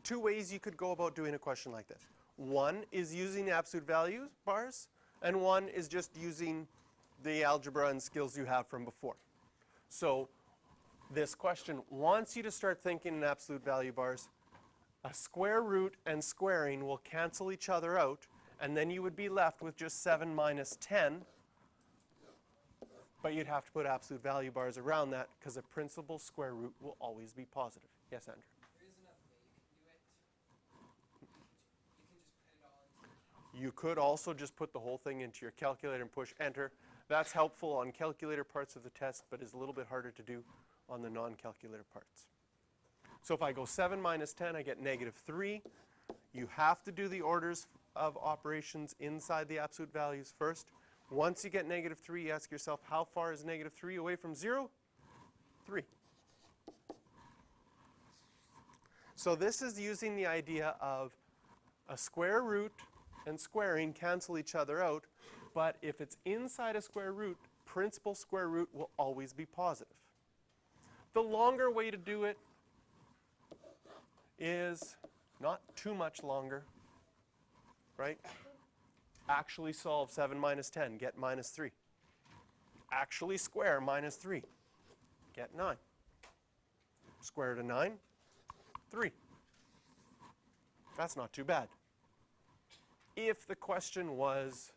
two ways you could go about doing a question like this. One is using absolute value bars, and one is just using the algebra and skills you have from before. So this question wants you to start thinking in absolute value bars. A square root and squaring will cancel each other out, and then you would be left with just 7 minus 10. But you'd have to put absolute value bars around that because a principal square root will always be positive. Yes, Andrew? There is another way you can do it. You can just put it all into. You could also just put the whole thing into your calculator and push enter. That's helpful on calculator parts of the test, but is a little bit harder to do on the non-calculator parts. So if I go 7 minus 10, I get negative 3. You have to do the orders of operations inside the absolute values first. Once you get negative 3, you ask yourself, how far is negative 3 away from 0? 3. So this is using the idea of a square root and squaring cancel each other out, but if it's inside a square root, principal square root will always be positive. The longer way to do it is not too much longer, right? Actually solve 7 minus 10, get minus 3. Actually square minus 3, get 9. Square root of 9, 3. That's not too bad. If the question was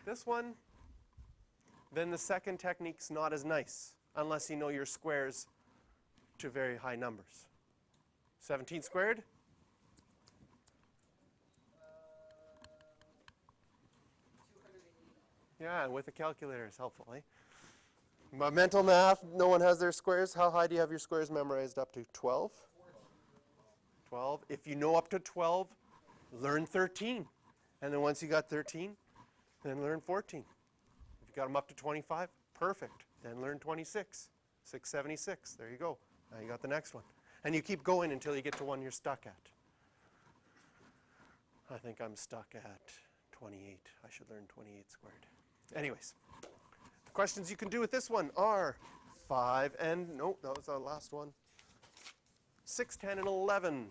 this one, then the second technique's not as nice, unless you know your squares to very high numbers. 17 squared? 280. Yeah, with a calculator is helpful, eh? But mental math, no one has their squares. How high do you have your squares memorized up to? 12? 12. If you know up to 12, learn 13. And then once you got 13, then learn 14. If you got them up to 25, perfect. Then learn 26. 676. There you go. Now you got the next one. And you keep going until you get to one you're stuck at. I think I'm stuck at 28. I should learn 28 squared. Anyways, the questions you can do with this one are 5 and, no, that was our last one. 6, 10, and 11.